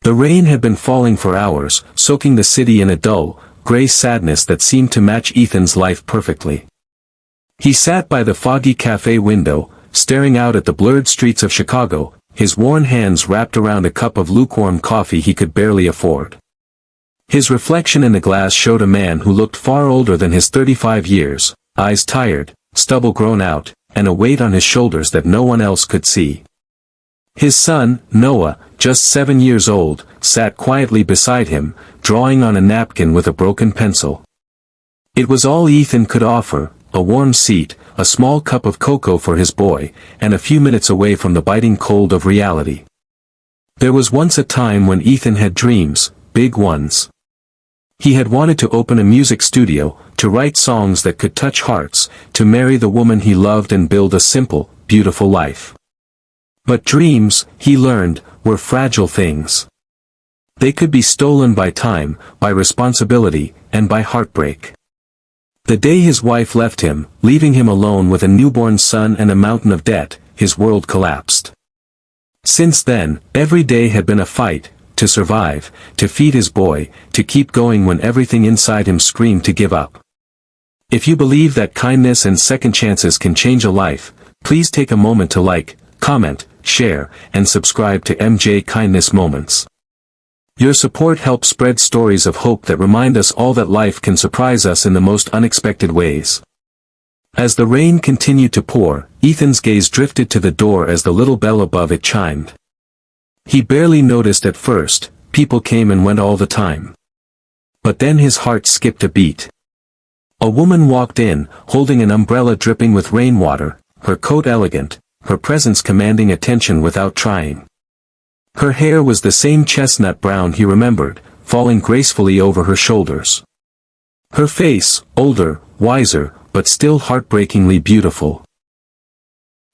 The rain had been falling for hours, soaking the city in a dull, gray sadness that seemed to match Ethan's life perfectly. He sat by the foggy cafe window, staring out at the blurred streets of Chicago, his worn hands wrapped around a cup of lukewarm coffee he could barely afford. His reflection in the glass showed a man who looked far older than his 35 years, eyes tired, stubble grown out, and a weight on his shoulders that no one else could see. His son, Noah, just 7 years old, sat quietly beside him, drawing on a napkin with a broken pencil. It was all Ethan could offer, a warm seat, a small cup of cocoa for his boy, and a few minutes away from the biting cold of reality. There was once a time when Ethan had dreams, big ones. He had wanted to open a music studio, to write songs that could touch hearts, to marry the woman he loved and build a simple, beautiful life. But dreams, he learned, were fragile things. They could be stolen by time, by responsibility, and by heartbreak. The day his wife left him, leaving him alone with a newborn son and a mountain of debt, his world collapsed. Since then, every day had been a fight, to survive, to feed his boy, to keep going when everything inside him screamed to give up. If you believe that kindness and second chances can change a life, please take a moment to like, comment, share, and subscribe to MJ Kindness Moments. Your support helps spread stories of hope that remind us all that life can surprise us in the most unexpected ways. As the rain continued to pour, Ethan's gaze drifted to the door as the little bell above it chimed. He barely noticed at first, people came and went all the time. But then his heart skipped a beat. A woman walked in, holding an umbrella dripping with rainwater, her coat elegant, her presence commanding attention without trying. Her hair was the same chestnut brown he remembered, falling gracefully over her shoulders. Her face, older, wiser, but still heartbreakingly beautiful,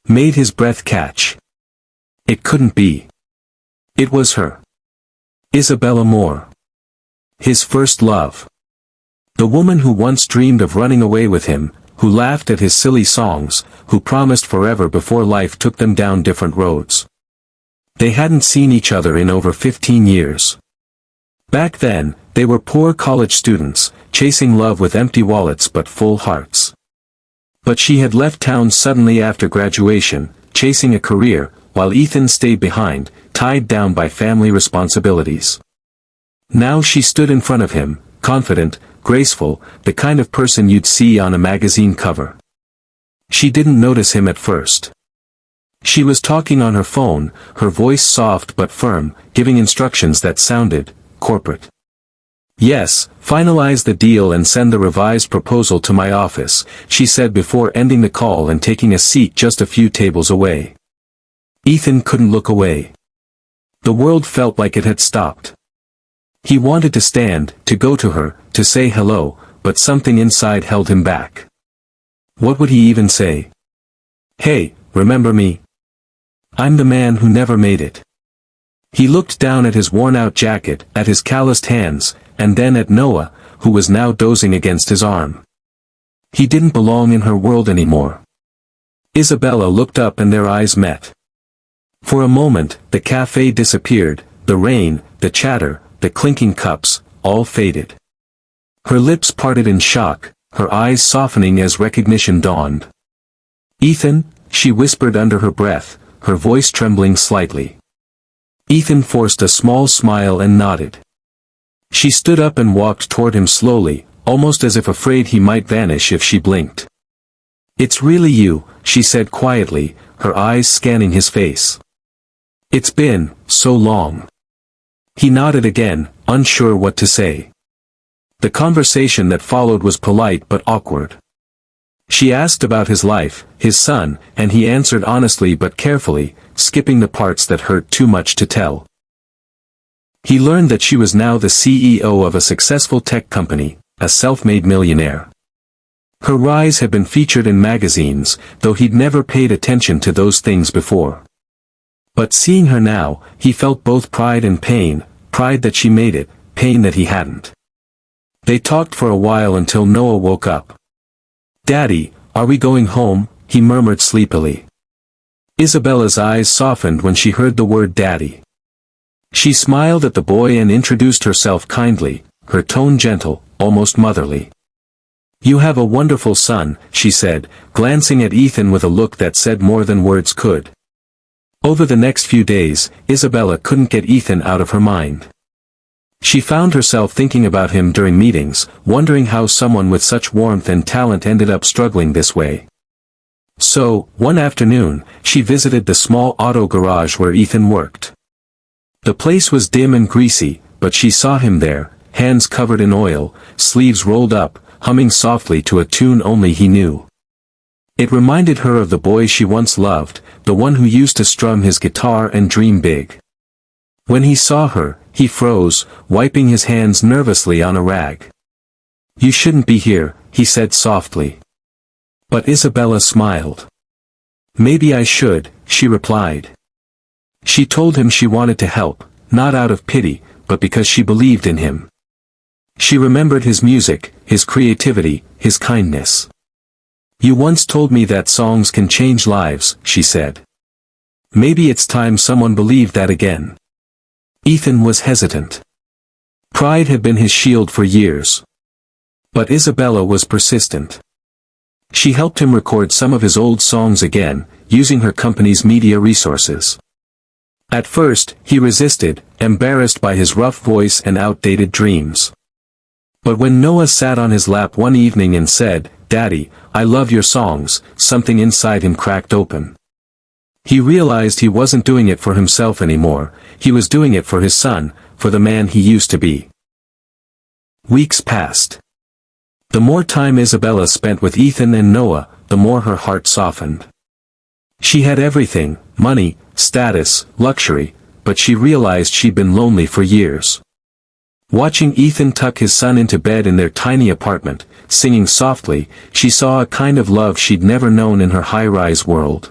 made his breath catch. It couldn't be. It was her. Isabella Moore. His first love. The woman who once dreamed of running away with him, who laughed at his silly songs, who promised forever before life took them down different roads. They hadn't seen each other in over 15 years. Back then, they were poor college students, chasing love with empty wallets but full hearts. But she had left town suddenly after graduation, chasing a career, while Ethan stayed behind, tied down by family responsibilities. Now she stood in front of him, confident, graceful, the kind of person you'd see on a magazine cover. She didn't notice him at first. She was talking on her phone, her voice soft but firm, giving instructions that sounded corporate. "Yes, finalize the deal and send the revised proposal to my office," she said before ending the call and taking a seat just a few tables away. Ethan couldn't look away. The world felt like it had stopped. He wanted to stand, to go to her, to say hello, but something inside held him back. What would he even say? "Hey, remember me? I'm the man who never made it." He looked down at his worn-out jacket, at his calloused hands, and then at Noah, who was now dozing against his arm. He didn't belong in her world anymore. Isabella looked up and their eyes met. For a moment, the cafe disappeared, the rain, the chatter, the clinking cups, all faded. Her lips parted in shock, her eyes softening as recognition dawned. "Ethan," she whispered under her breath, her voice trembling slightly. Ethan forced a small smile and nodded. She stood up and walked toward him slowly, almost as if afraid he might vanish if she blinked. "It's really you," she said quietly, her eyes scanning his face. "It's been so long." He nodded again, unsure what to say. The conversation that followed was polite but awkward. She asked about his life, his son, and he answered honestly but carefully, skipping the parts that hurt too much to tell. He learned that she was now the CEO of a successful tech company, a self-made millionaire. Her rise had been featured in magazines, though he'd never paid attention to those things before. But seeing her now, he felt both pride and pain, pride that she made it, pain that he hadn't. They talked for a while until Noah woke up. "Daddy, are we going home?" he murmured sleepily. Isabella's eyes softened when she heard the word daddy. She smiled at the boy and introduced herself kindly, her tone gentle, almost motherly. "You have a wonderful son," she said, glancing at Ethan with a look that said more than words could. Over the next few days, Isabella couldn't get Ethan out of her mind. She found herself thinking about him during meetings, wondering how someone with such warmth and talent ended up struggling this way. So, one afternoon, she visited the small auto garage where Ethan worked. The place was dim and greasy, but she saw him there, hands covered in oil, sleeves rolled up, humming softly to a tune only he knew. It reminded her of the boy she once loved, the one who used to strum his guitar and dream big. When he saw her, he froze, wiping his hands nervously on a rag. "You shouldn't be here," he said softly. But Isabella smiled. "Maybe I should," she replied. She told him she wanted to help, not out of pity, but because she believed in him. She remembered his music, his creativity, his kindness. "You once told me that songs can change lives," she said. Maybe it's time someone believed that again. Ethan was hesitant. Pride had been his shield for years. But Isabella was persistent. She helped him record some of his old songs again, using her company's media resources. At first, he resisted, embarrassed by his rough voice and outdated dreams. But when Noah sat on his lap one evening and said, "Daddy, I love your songs," something inside him cracked open. He realized he wasn't doing it for himself anymore, he was doing it for his son, for the man he used to be. Weeks passed. The more time Isabella spent with Ethan and Noah, the more her heart softened. She had everything, money, status, luxury, but she realized she'd been lonely for years. Watching Ethan tuck his son into bed in their tiny apartment, singing softly, she saw a kind of love she'd never known in her high-rise world.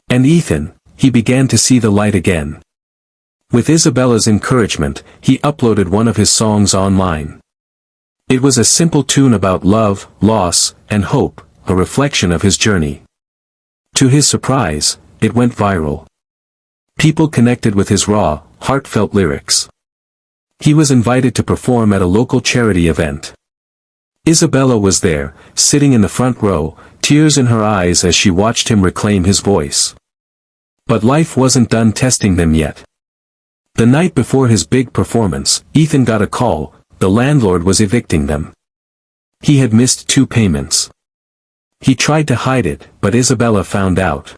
And Ethan, he began to see the light again. With Isabella's encouragement, he uploaded one of his songs online. It was a simple tune about love, loss, and hope, a reflection of his journey. To his surprise, it went viral. People connected with his raw, heartfelt lyrics. He was invited to perform at a local charity event. Isabella was there, sitting in the front row, tears in her eyes as she watched him reclaim his voice. But life wasn't done testing them yet. The night before his big performance, Ethan got a call. The landlord was evicting them. He had missed 2 payments. He tried to hide it, but Isabella found out.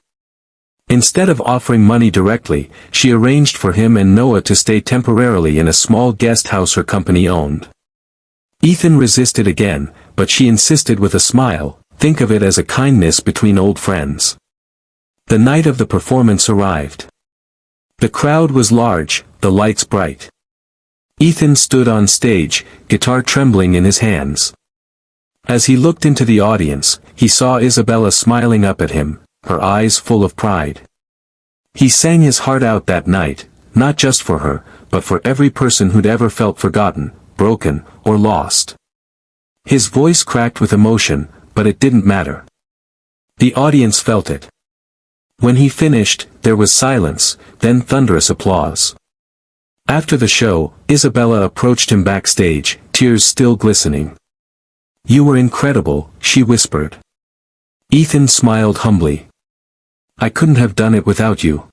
Instead of offering money directly, she arranged for him and Noah to stay temporarily in a small guest house her company owned. Ethan resisted again, but she insisted with a smile, "Think of it as a kindness between old friends." The night of the performance arrived. The crowd was large, the lights bright. Ethan stood on stage, guitar trembling in his hands. As he looked into the audience, he saw Isabella smiling up at him, her eyes full of pride. He sang his heart out that night, not just for her, but for every person who'd ever felt forgotten, broken, or lost. His voice cracked with emotion, but it didn't matter. The audience felt it. When he finished, there was silence, then thunderous applause. After the show, Isabella approached him backstage, tears still glistening. "You were incredible," she whispered. Ethan smiled humbly. "I couldn't have done it without you."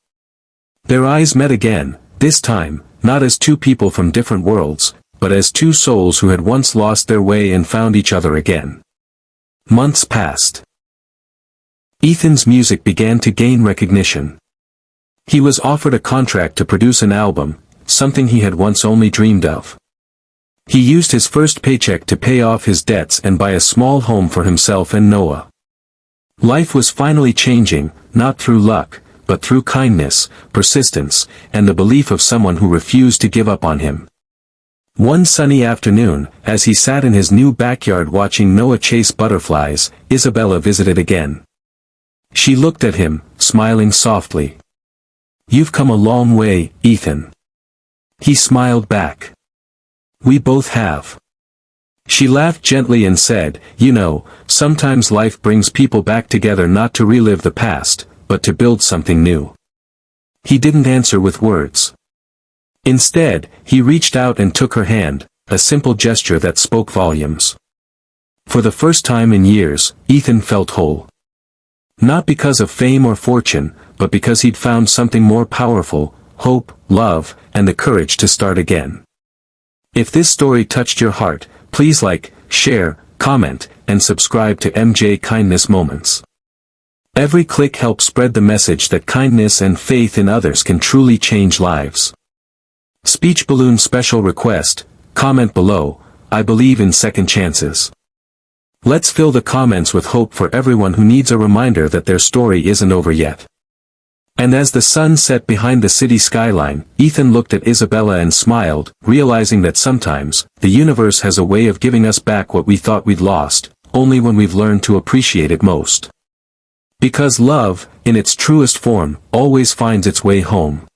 Their eyes met again, this time, not as 2 people from different worlds, but as 2 souls who had once lost their way and found each other again. Months passed. Ethan's music began to gain recognition. He was offered a contract to produce an album, something he had once only dreamed of. He used his first paycheck to pay off his debts and buy a small home for himself and Noah. Life was finally changing, not through luck, but through kindness, persistence, and the belief of someone who refused to give up on him. One sunny afternoon, as he sat in his new backyard watching Noah chase butterflies, Isabella visited again. She looked at him, smiling softly. "You've come a long way, Ethan." He smiled back. "We both have." She laughed gently and said, "You know, sometimes life brings people back together not to relive the past, but to build something new." He didn't answer with words. Instead, he reached out and took her hand, a simple gesture that spoke volumes. For the first time in years, Ethan felt whole. Not because of fame or fortune, but because he'd found something more powerful: hope, love, and the courage to start again. If this story touched your heart, please like, share, comment, and subscribe to MJ Kindness Moments. Every click helps spread the message that kindness and faith in others can truly change lives. Speech balloon special request: comment below, I believe in second chances. Let's fill the comments with hope for everyone who needs a reminder that their story isn't over yet. And as the sun set behind the city skyline, Ethan looked at Isabella and smiled, realizing that sometimes, the universe has a way of giving us back what we thought we'd lost, only when we've learned to appreciate it most. Because love, in its truest form, always finds its way home.